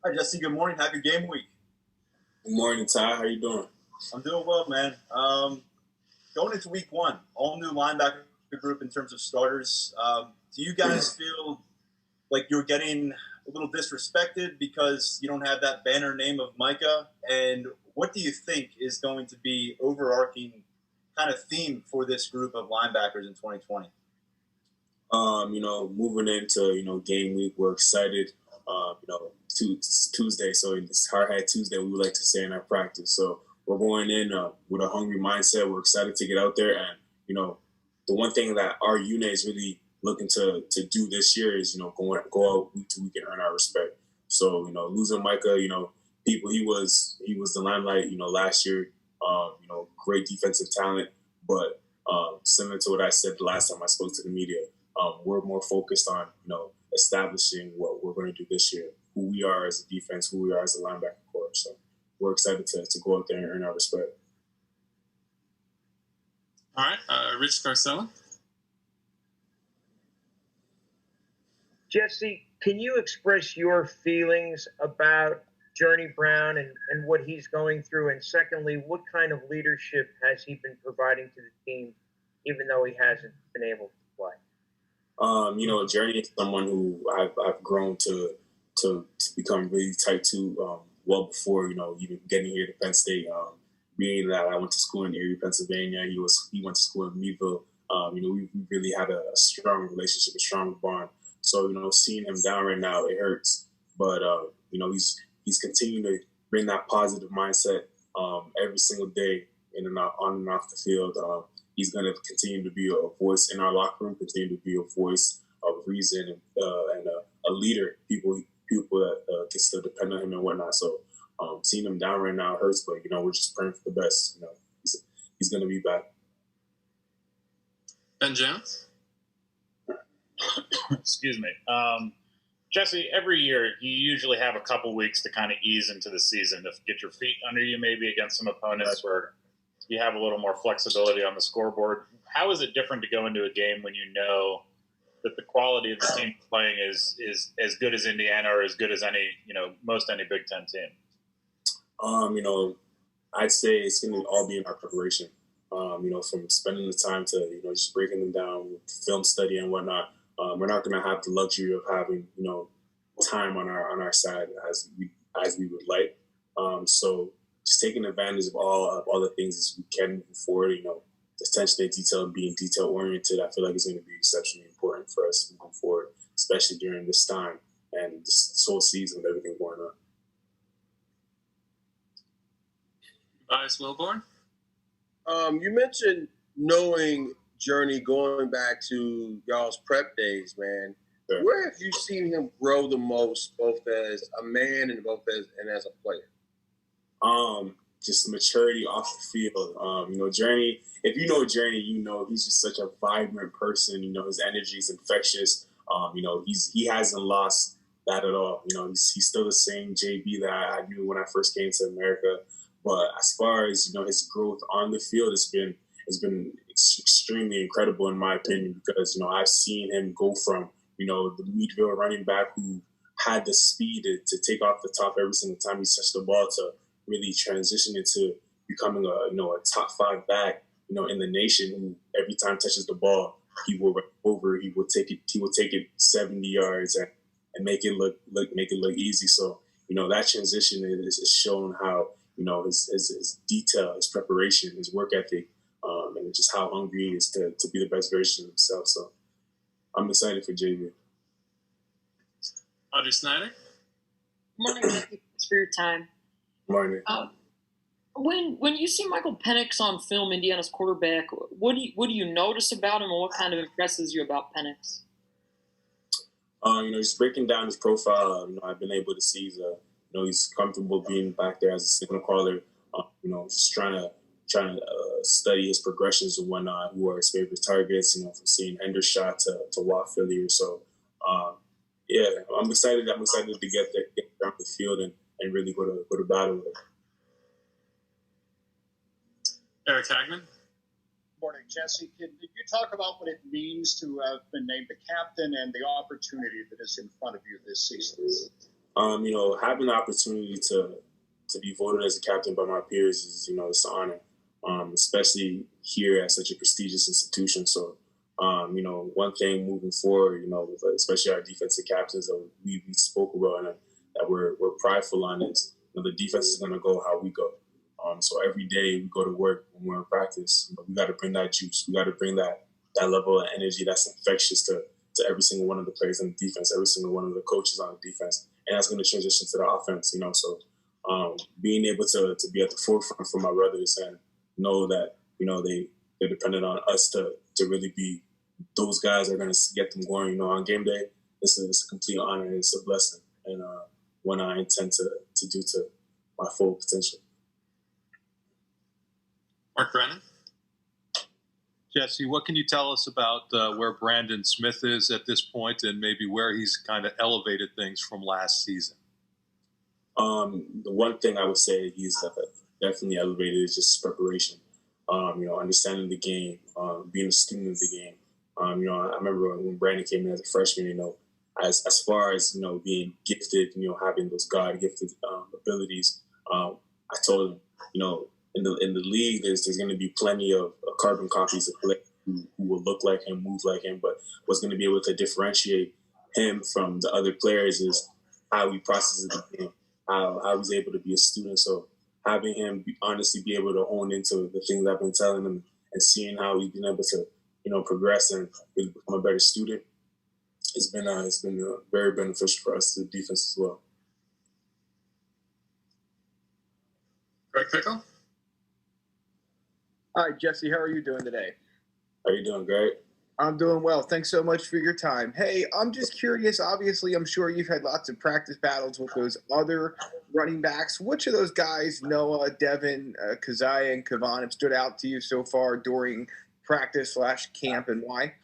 Hi, Jesse. Good morning. Happy game week. Good morning, Ty. How you doing? I'm doing well, man. Going into week one, all new linebacker group in terms of starters. Do you guys feel like you're getting a little disrespected because you don't have that banner name of Micah? And what do you think is going to be overarching kind of theme for this group of linebackers in 2020? Moving into game week, we're excited. Tuesday, so it's Hard Hat Tuesday. We would like to say in our practice. So we're going in with a hungry mindset. We're excited to get out there, and the one thing that our unit is really looking to do this year is go out week to week and earn our respect. So losing Micah, people he was the limelight. Last year, great defensive talent, but similar to what I said the last time I spoke to the media. We're more focused on, establishing what we're going to do this year, who we are as a defense, who we are as a linebacker corps. So we're excited to go out there and earn our respect. All right, Rich Garcella. Jesse, can you express your feelings about Journey Brown and what he's going through? And secondly, what kind of leadership has he been providing to the team, even though he hasn't been able to play? Journey is someone who I've grown to become really tight to well before even getting here to Penn State. Being that I went to school in Erie, Pennsylvania, he went to school in Meadville. We really had a strong relationship, a strong bond. So seeing him down right now, it hurts. But he's continuing to bring that positive mindset every single day on and off the field. He's going to continue to be a voice in our locker room, continue to be a voice of reason and a leader. People that can still depend on him and whatnot. So seeing him down right now hurts, but we're just praying for the best. He's going to be back. Ben Jones. Excuse me. Jesse, every year you usually have a couple weeks to kind of ease into the season, to get your feet under you maybe against some opponents where you have a little more flexibility on the scoreboard. How is it different to go into a game when you know that the quality of the team playing is as good as Indiana or as good as most any Big Ten team? I'd say it's going to all be in our preparation. From spending the time to just breaking them down with film study and whatnot. We're not going to have the luxury of having time on our side as we would like. So just taking advantage of all the things as we can moving forward. The attention to detail and being detail oriented, I feel like is going to be exceptionally important for us moving forward, especially during this time and this whole season with everything going on. Tobias Wilborn. You mentioned knowing Journey going back to y'all's prep days, man. Yeah. Where have you seen him grow the most, both as a man and as a player? Just maturity off the field. Journey, if you know Journey, he's just such a vibrant person. His energy is infectious. He hasn't lost that at all. He's still the same JB that I knew when I first came to America. But as far as, his growth on the field, it's been extremely incredible in my opinion, because, I've seen him go from, the Meadville running back who had the speed to take off the top every single time he touched the ball to really transition into becoming a top 5 back, in the nation, who every time touches the ball, he will run over, he will take it 70 yards and make it look easy. So, that transition is shown how, his detail, his preparation, his work ethic, and just how hungry he is to be the best version of himself. So I'm excited for JB. Audrey Snyder. Good morning. Thanks for your time. Good morning. When you see Michael Penix on film, Indiana's quarterback, what do you notice about him, and what kind of impresses you about Penix? Just breaking down his profile. I've been able to see he's comfortable being back there as a signal caller. Just trying to study his progressions and whatnot, who are his favorite targets, from seeing Hendershot to Watt Philly. So, I'm excited. I'm excited to get down the field and really go to battle with it. Eric Hagman. Morning, Jesse. Can you talk about what it means to have been named the captain and the opportunity that is in front of you this season? Having the opportunity to be voted as a captain by my peers is, it's an honor, especially here at such a prestigious institution. So, one thing moving forward, especially our defensive captains that we spoke about and that we're prideful on is, the defense is going to go how we go. So every day we go to work when we're in practice, we got to bring that juice. We got to bring that level of energy that's infectious to every single one of the players on the defense, every single one of the coaches on the defense. And that's going to transition to the offense, So being able to be at the forefront for my brothers and know that, they're dependent on us to really be those guys that are going to get them going, on game day. It's a complete honor and it's a blessing. And one I intend to do to my full potential. Mark Brennan. Jesse, what can you tell us about where Brandon Smith is at this point and maybe where he's kind of elevated things from last season? The one thing I would say he's definitely elevated is just preparation. Understanding the game, being a student of the game. I remember when Brandon came in as a freshman, as far as, being gifted, having those God-gifted abilities, I told him, in the league, there's going to be plenty of carbon copies of players who will look like him, move like him, but what's going to be able to differentiate him from the other players is how he processes the game, how he's able to be a student. So having him honestly be able to hone into the things I've been telling him and seeing how he's been able to, progress and really become a better student, it's been very beneficial for us, the defense as well. Greg Pickel. Hi, Jesse. How are you doing today? How are you doing, Greg? I'm doing well. Thanks so much for your time. Hey, I'm just curious. Obviously, I'm sure you've had lots of practice battles with those other running backs. Which of those guys, Noah, Devin, Keziah, and Kavan, have stood out to you so far during practice/camp, and why?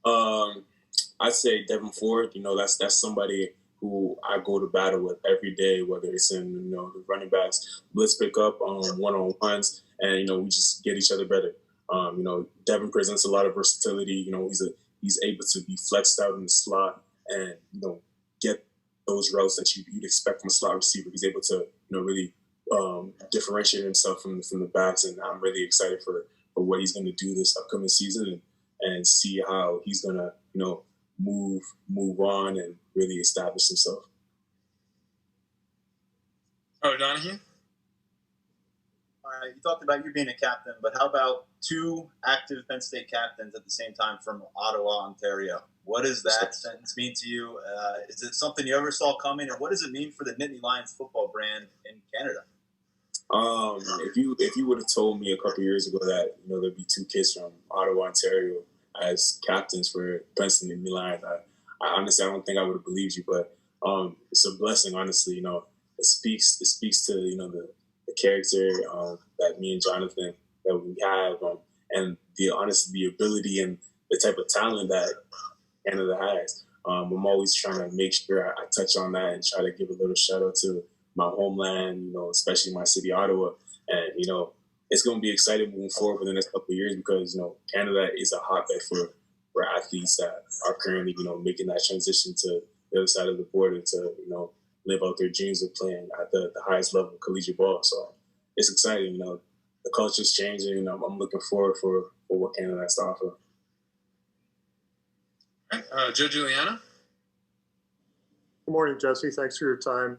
I'd say Devin Ford. That's somebody who I go to battle with every day, whether it's in the running backs blitz pickup, one-on-ones, and we just get each other better. Devin presents a lot of versatility. He's able to be flexed out in the slot and get those routes that you'd expect from a slot receiver. He's able to really differentiate himself from the backs, and I'm really excited for what he's going to do this upcoming season and see how he's going to move on and really establish himself. Donahue. You talked about you being a captain, but how about two active Penn State captains at the same time from Ottawa, Ontario? What does that sentence mean to you? Is it something you ever saw coming, and what does it mean for the Nittany Lions football brand in Canada? If you would have told me a couple years ago that there'd be two kids from Ottawa, Ontario as captains for Penn State Nittany Lions, I honestly I don't think I would have believed you, but it's a blessing. Honestly, it speaks to the character that me and Jonathan that we have, and the ability and the type of talent that Canada has. I'm always trying to make sure I touch on that and try to give a little shout out to my homeland, especially my city, Ottawa. And, it's going to be exciting moving forward for the next couple of years because, Canada is a hotbed for athletes that are currently, making that transition to the other side of the border to, live out their dreams of playing at the highest level of collegiate ball. So it's exciting, the culture's changing. I'm looking forward for what Canada has to offer. Joe Giuliano. Good morning, Jesse. Thanks for your time.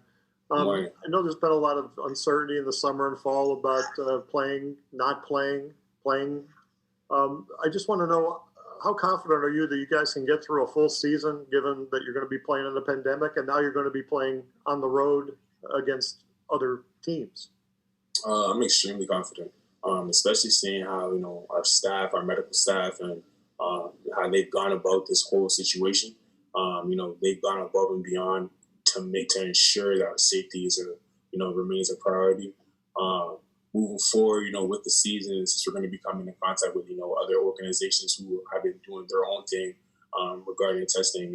I know there's been a lot of uncertainty in the summer and fall about playing, not playing. I just want to know, how confident are you that you guys can get through a full season, given that you're going to be playing in the pandemic and now you're going to be playing on the road against other teams? I'm extremely confident, especially seeing how, our staff, our medical staff, and how they've gone about this whole situation. They've gone above and beyond to ensure that our safety remains a priority. Moving forward, with the season, since we're going to be coming in contact with, other organizations who have been doing their own thing regarding testing,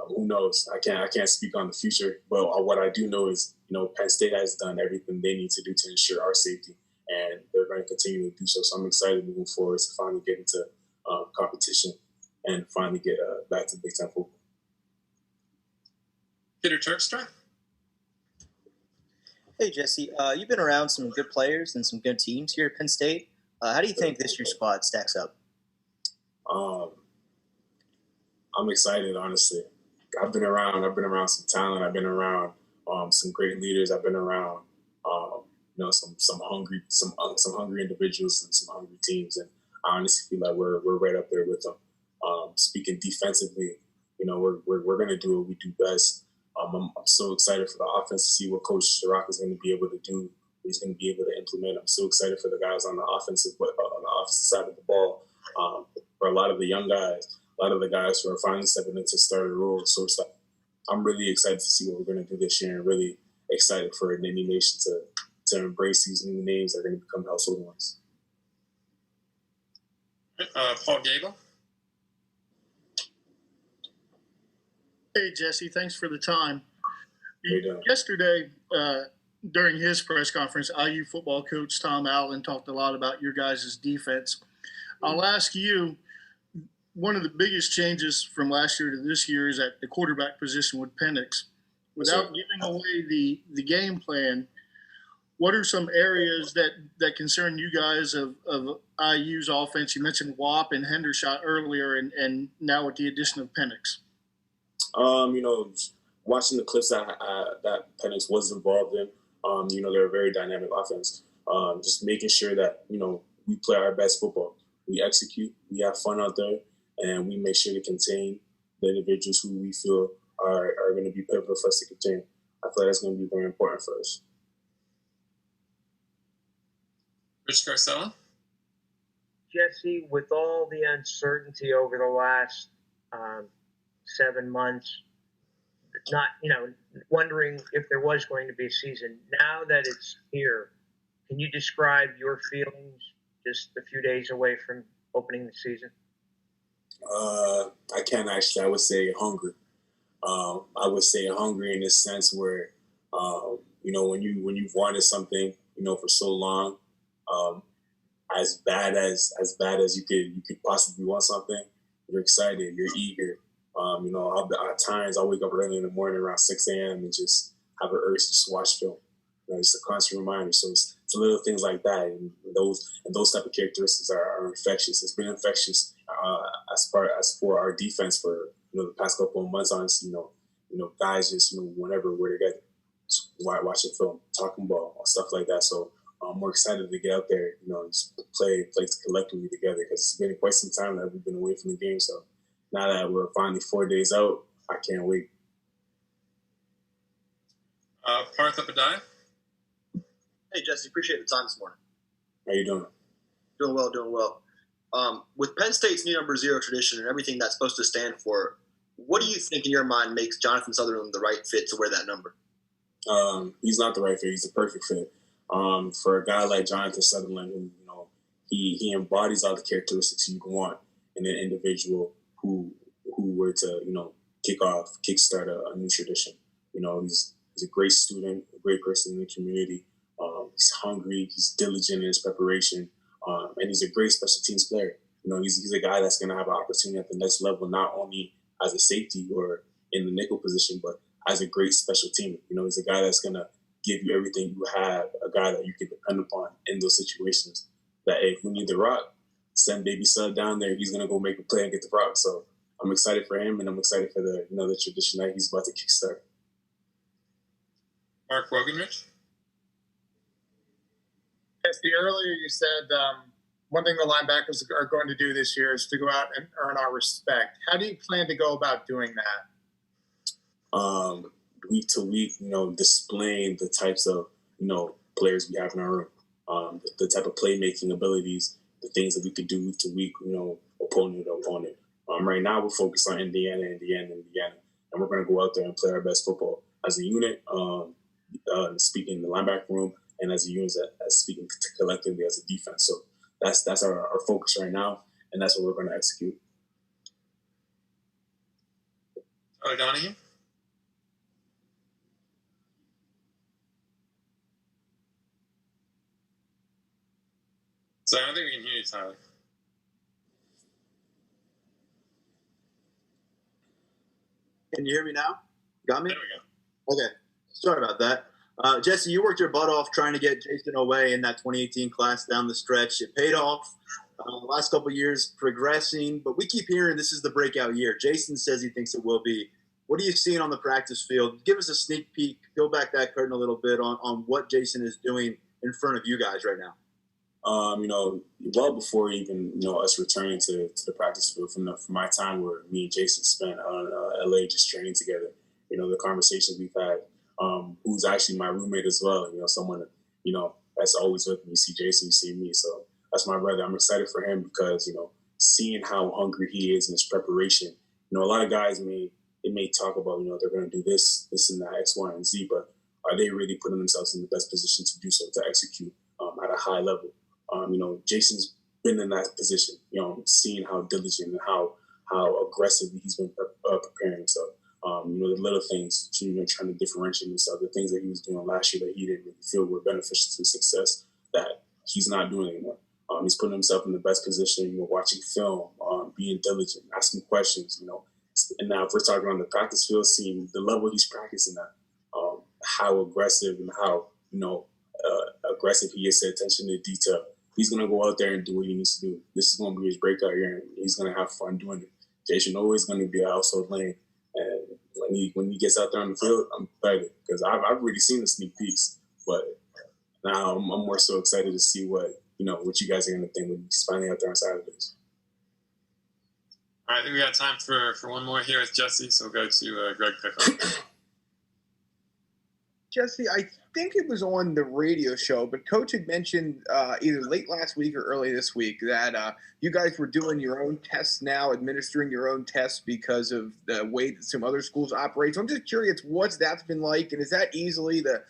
who knows? I can't speak on the future, but what I do know is, Penn State has done everything they need to do to ensure our safety, and they're going to continue to do so. So I'm excited moving forward to finally get into competition and finally get back to Big Ten football. Peter Turkstra. Hey, Jesse. You've been around some good players and some good teams here at Penn State. How do you think this year's squad stacks up? I'm excited, honestly. I've been around some talent. I've been around some great leaders. I've been around some hungry individuals and some hungry teams, and I honestly feel like we're right up there with them. Speaking defensively, we're gonna do what we do best. I'm so excited for the offense to see what Coach Chirac is going to be able to do. He's going to be able to implement. I'm so excited for the guys on the offensive side of the ball. For a lot of the young guys, a lot of the guys who are finally stepping into starter roles. So it's like, I'm really excited to see what we're going to do this year, and really excited for Nittany Nation to embrace these new names that are going to become household ones. Paul Gable. Hey, Jesse, thanks for the time. Hey, yesterday, during his press conference, IU football coach Tom Allen talked a lot about your guys' defense. I'll ask you, one of the biggest changes from last year to this year is at the quarterback position with Penix. Without giving away the game plan, what are some areas that concern you guys of IU's offense? You mentioned Wap and Hendershot earlier, and now with the addition of Penix. Watching the clips that Penix was involved in, they're a very dynamic offense. Just making sure that, we play our best football. We execute, we have fun out there, and we make sure to contain the individuals who we feel are going to be pivotal for us to contain. I feel like that's going to be very important for us. Rich Garcella. Jesse, with all the uncertainty over the last 7 months, not, wondering if there was going to be a season. Now that it's here, can you describe your feelings just a few days away from opening the season? I can't actually. I would say hungry. I would say hungry in the sense where, when you've wanted something, for so long, as bad as you could possibly want something, you're excited, you're eager. At times I wake up early in the morning around 6 a.m. and just have an urge to just watch film. It's a constant reminder. So it's little things like that, and those type of characteristics are infectious. It's been infectious as for our defense for the past couple of months. Honestly, guys just whenever we're together, watching film, talking ball, stuff like that. So I'm more excited to get out there, just play collectively together, because it's been quite some time that we've been away from the game. So now that we're finally 4 days out, I can't wait. Partha Padiah. Hey, Jesse, appreciate the time this morning. How you doing? Doing well. With Penn State's new number 0 tradition and everything that's supposed to stand for, what do you think in your mind makes Jonathan Sutherland the right fit to wear that number? He's not the right fit. He's the perfect fit. For a guy like Jonathan Sutherland, who he embodies all the characteristics you'd want in an individual who were to kickstart a new tradition. He's a great student, a great person in the community. He's hungry, he's diligent in his preparation, and he's a great special teams player. He's a guy that's going to have an opportunity at the next level, not only as a safety or in the nickel position, but as a great special teamer. He's a guy that's going to give you everything you have, a guy that you can depend upon in those situations. That if we need the rock, send baby Sud down there, he's going to go make a play and get the rock. So I'm excited for him, and I'm excited for the tradition that he's about to kickstart. Mark Wogenrich. Yes, earlier you said one thing the linebackers are going to do this year is to go out and earn our respect. How do you plan to go about doing that? Week to week, displaying the types of, players we have in our room, the type of playmaking abilities, the things that we could do week to week, opponent to opponent. Right now we're focused on Indiana, and we're going to go out there and play our best football as a unit, speaking in the linebacker room, and as a unit, as speaking collectively as a defense. So that's our focus right now, and that's what we're going to execute. Donahue. So I don't think we can hear you, Tyler. Can you hear me now? Got me? There we go. Okay, sorry about that. Jesse, you worked your butt off trying to get Jason away in that 2018 class down the stretch. It paid off. Last couple of years progressing, but we keep hearing this is the breakout year. Jason says he thinks it will be. What are you seeing on the practice field? Give us a sneak peek, peel back that curtain a little bit on what Jason is doing in front of you guys right now. Well before even, us returning to the practice field from my time where me and Jason spent on LA just training together, the conversations we've had, who's actually my roommate as well, someone, that's always with me. You see Jason, you see me. So that's my brother. I'm excited for him because, seeing how hungry he is in his preparation. A lot of guys may talk about, they're going to do this and that, X, Y, and Z, but are they really putting themselves in the best position to do so, to execute at a high level? Jason's been in that position, seeing how diligent and how aggressively he's been preparing himself. The little things, trying to differentiate himself, the things that he was doing last year that he didn't really feel were beneficial to success that he's not doing anymore. He's putting himself in the best position, watching film, being diligent, asking questions, And now if we're talking on the practice field, seeing the level he's practicing at, how aggressive and how, aggressive he is to attention to detail. He's going to go out there and do what he needs to do. This is going to be his breakout year, and he's going to have fun doing it. Jason always going to be a household name. And when he gets out there on the field, I'm excited because I've already seen the sneak peeks, but now I'm more so excited to see what you guys are going to think when he's finally out there on Saturdays. All right, I think we got time for one more here with Jesse, so we'll go to Greg Pickel. Jesse, I think it was on the radio show, but Coach had mentioned either late last week or early this week that you guys were doing your own tests now, administering your own tests because of the way that some other schools operate. So I'm just curious what's that's been like, and is that easily the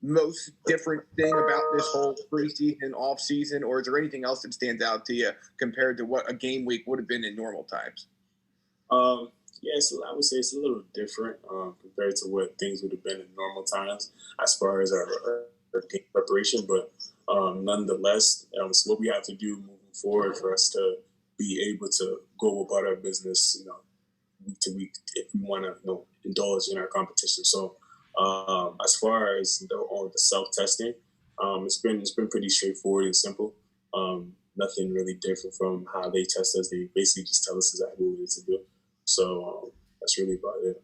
most different thing about this whole preseason, off-season, or is there anything else that stands out to you compared to what a game week would have been in normal times? I would say it's a little different compared to what things would have been in normal times as far as our game preparation. But nonetheless, it's what we have to do moving forward for us to be able to go about our business, week to week, if we want to indulge in our competition. So as far as the self-testing, it's been pretty straightforward and simple. Nothing really different from how they test us. They basically just tell us exactly what we need to do. So that's really about it.